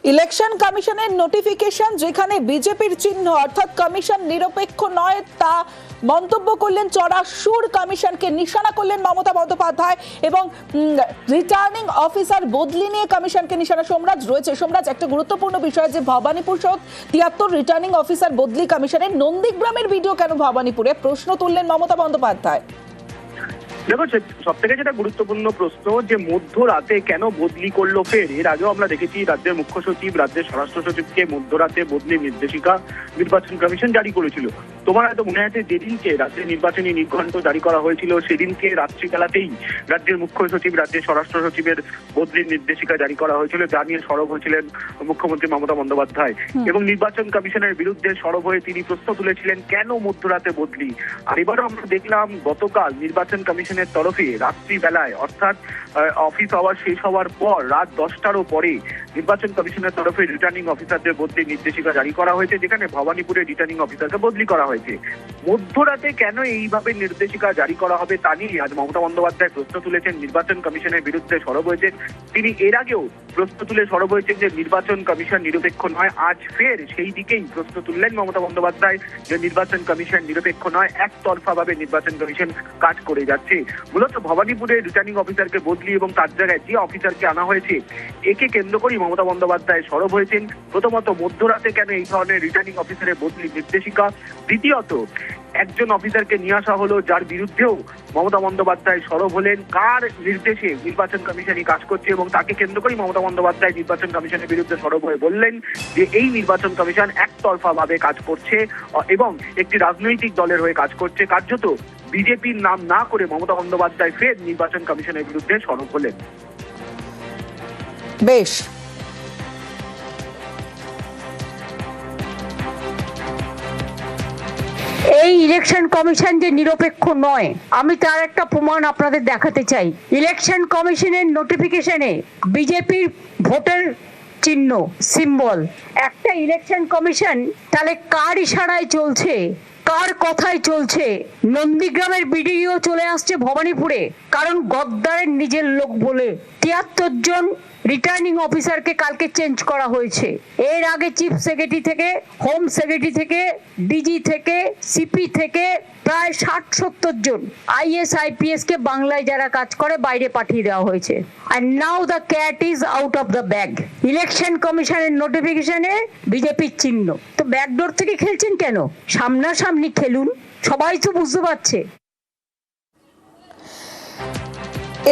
Election কমিশনের notification যেখানে বিজেপির চিহ্ন অর্থাৎ কমিশন নিরপেক্ষ নয় তা মন্তব্য করলেন চড়া সুর, কমিশনকে নিশানা করলেন মমতা বন্দ্যোপাধ্যায় এবং রিটার্নিং অফিসার বদলি নিয়ে কমিশনকে নিশানা। সোমরাজ রয়েছে। সোমরাজ, একটা গুরুত্বপূর্ণ বিষয় যে ভবানীপুর সহ ৭৩ রিটার্নিং অফিসার বদলি কমিশনের নন্দীগ্রামের ভিডিও কেন ভবানীপুরে, প্রশ্ন তুললেন মমতা বন্দ্যোপাধ্যায়। দেখো, সব থেকে যেটা গুরুত্বপূর্ণ প্রশ্ন যে মধ্যরাতে কেন বদলি করলো ফের। এর আগেও আমরা দেখেছি রাজ্যের মুখ্য সচিব, রাজ্যের স্বরাষ্ট্র সচিবকে মধ্যরাতে বদলির নির্দেশিকা নির্বাচন কমিশন জারি করেছিল। তোমার হয়তো মনে আছে যেদিনকে রাজ্যের নির্বাচনী নির্ঘণ্ট জারি করা হয়েছিল সেদিনকে রাত্রিবেলাতেই রাজ্যের মুখ্য সচিব, রাজ্যের স্বরাষ্ট্র সচিবের বদলির নির্দেশিকা জারি করা হয়েছিল, যা নিয়ে সরব হয়েছিলেন মুখ্যমন্ত্রী মমতা বন্দ্যোপাধ্যায় এবং নির্বাচন কমিশনের বিরুদ্ধে সরব হয়ে তিনি প্রশ্ন তুলেছিলেন কেন মধ্যরাতে বদলি। আর এবারও আমরা দেখলাম গতকাল নির্বাচন কমিশনের তরফে রাত্রিবেলায় অর্থাৎ অফিস আওয়ার শেষ হওয়ার পর রাত 10টারও পরে নির্বাচন কমিশনের তরফে রিটার্নিং অফিসারদের বদলির নির্দেশিকা জারি করা হয়েছে, যেখানে ভবানীপুরে রিটার্নিং অফিসারকে বদলি করা হয়েছে। মধ্যরাতে কেন এইভাবে নির্দেশিকা জারি করা হবে তা নিয়ে আজ মমতা বন্দ্যোপাধ্যায় প্রশ্ন তুলেছেন, নির্বাচন কমিশনের বিরুদ্ধে সরব হয়েছেন। তিনি এর আগেও প্রশ্ন তুলে সরব হয়েছেন যে নির্বাচন কমিশন নিরপেক্ষ নয়। আজ ফের সেই দিকেই প্রশ্ন তুললেন মমতা বন্দ্যোপাধ্যায় যে নির্বাচন কমিশন নিরপেক্ষ নয়, একতরফা ভাবে নির্বাচন কমিশন কাজ করে যাচ্ছে। মূলত ভবানীপুরে রিটার্নিং অফিসারকে বদলি এবং তার জায়গায় যে অফিসারকে আনা হয়েছে একে কেন্দ্র করেই মমতা বন্দ্যোপাধ্যায় সরব হয়েছেন। প্রথমত, মধ্যরাতে কেন এই ধরনের রিটার্নিং অফিসারের বদলি নির্দেশিকা। দ্বিতীয়ত, একজন অফিসারকে নিয়ে আসা হলো যার বিরুদ্ধেও মমতা বন্দ্যোপাধ্যায় সরব হলেন, কার নির্দেশে নির্বাচন কমিশনই কাজ করছে এবং তাকে কেন্দ্র করেই মমতা বন্দ্যোপাধ্যায় নির্বাচন কমিশনের বিরুদ্ধে সরব হয়ে বললেন যে এই নির্বাচন কমিশন একতরফা ভাবে কাজ করছে এবং একটি রাজনৈতিক দলের হয়ে কাজ করছে। কার্যত বিজেপির নাম না করে মমতা বন্দ্যোপাধ্যায় ফের নির্বাচন কমিশনের বিরুদ্ধে সরব হলেন। বেশ, এই ইলেকশন কমিশন যে নিরপেক্ষ নয় আমি তার একটা প্রমাণ আপনাদের দেখাতে চাই। ইলেকশন কমিশনের নোটিফিকেশনে বিজেপির ভোটের চিহ্ন সিম্বল। একটা ইলেকশন কমিশন তাহলে কার ইশারায় চলছে, কার কথায় চলছে? নন্দীগ্রামের বিডিও চলে আসছে ভবানীপুরে, কারণ গদ্দারের নিজের লোক বলে ৭৩ জন রিটার্নিং অফিসারকে কালকে চেঞ্জ করা হয়েছে। এর আগে চিফ সেক্রেটারি থেকে, হোম সেক্রেটারি থেকে, ডিজি থেকে, সিপি থেকে প্রায় ৬০-৭০ জন আইএস আইপিএস কে বাংলায় যারা কাজ করে বাইরে পাঠিয়ে দেওয়া হয়েছে। আর now the cat is out of the bag. Election কমিশনের নোটিফিকেশনে বিজেপির চিহ্ন, তো ব্যাকডোর থেকে খেলছেন কেন? সামনাসামনি খেলুন, সবাই তো বুঝতে পারছে।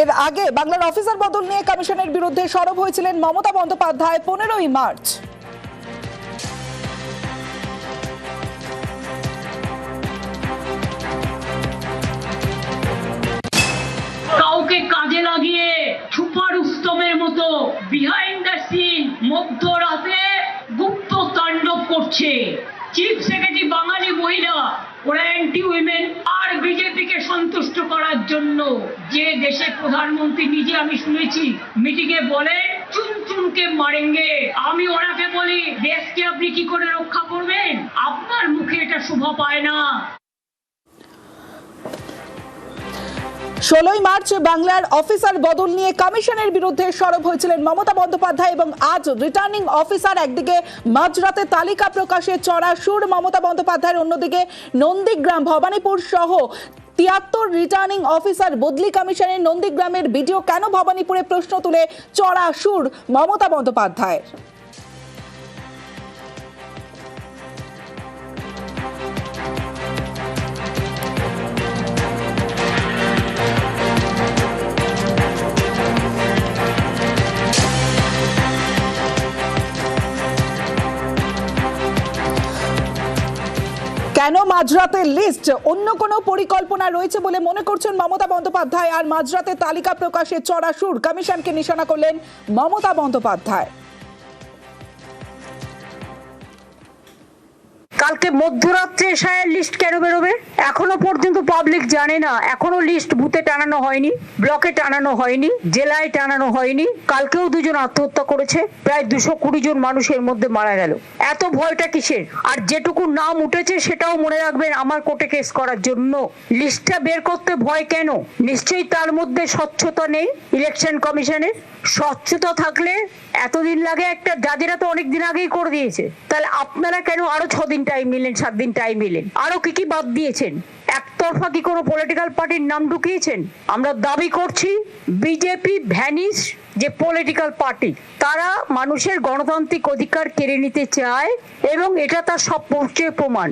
এর আগে বাংলার অফিসার বদল নিয়ে কমিশনের বিরুদ্ধে সরব হয়েছিলেন মমতা বন্দ্যোপাধ্যায় 15ই মার্চ। কাউকে কাজে লাগিয়ে সুপার উত্তমের মতো বিহাইন্ড দ্য সিন মধ্যরাতে গুপ্ত তাণ্ডব করছে। চিফ সেক্রেটারি বাঙালি মহিলা, ওরা অ্যান্টি উইমেন। আর বিজেপিকে সন্তুষ্ট করার জন্য যে দেশের প্রধানমন্ত্রী নিজে, আমি শুনেছি মিটিং এ বলেন চুন চুনকে মারেঙ্গে, আমি ওনাকে বলি দেশকে আপনি কি করে রক্ষা করবেন? আপনার মুখে এটা শোভা পায় না। 16ই মার্চ বাংলার অফিসার বদল নিয়ে কমিশনের বিরুদ্ধে সরব হয়েছিলেন মমতা বন্দ্যোপাধ্যায় এবং আজ রিটার্নিং অফিসার একদিকে মাঝরাতে তালিকা প্রকাশে চড়া সুর মমতা বন্দ্যোপাধ্যায়ের, অন্যদিকে নন্দীগ্রাম, ভবানীপুর সহ ৭৩ রিটার্নিং অফিসার বদলি কমিশনের নন্দীগ্রামের ভিডিও কেন ভবানীপুরে, প্রশ্ন তুলে চড়া সুর মমতা বন্দ্যোপাধ্যায়ের। কেন মাঝরাতের লিস্ট? অন্য কোনো পরিকল্পনা রয়েছে বলে মনে করছেন মমতা বন্দ্যোপাধ্যায়। আর মাঝরাতে তালিকা প্রকাশে চড়া সুর, কমিশনকে নিশানা করলেন মমতা বন্দ্যোপাধ্যায়। কালকে মধ্যরাত্রে এসআইআর লিস্ট কেন বেরোবে? এখনো পর্যন্ত পাবলিক জানে না, এখনো লিস্ট বুথে টানানো হয়নি, ব্লকে টানানো হয়নি, জেলায় টানানো হয়নি। কালকেও 2 জন আত্মহত্যা করেছে, প্রায় 220 জন মানুষের মধ্যে মারা গেল। এত ভয়টা কিসের? আর যেটুকু নাম উঠেছে সেটাও মনে রাখবেন আমার কোর্টে কেস করার জন্য। লিস্টটা বের করতে ভয় কেন? নিশ্চয়ই তার মধ্যে স্বচ্ছতা নেই ইলেকশন কমিশনের। স্বচ্ছতা থাকলে এতদিন লাগে? একটা জাজেরা তো অনেক দিন আগেই করে দিয়েছে। তাহলে আপনারা কেন আরো 6 দিন টাইম নিলেন, 7 দিন টাইম নিলেন? আরো কি বাদ দিয়েছেন? একতরফা কি কোনো পলিটিক্যাল পার্টির নাম ঢুকিয়েছেন? আমরা দাবি করছি বিজেপি ভ্যানিশ যে পলিটিক্যাল পার্টি, তারা মানুষের গণতান্ত্রিক অধিকার কেড়ে নিতে চায় এবং এটা তার সব প্রমাণ।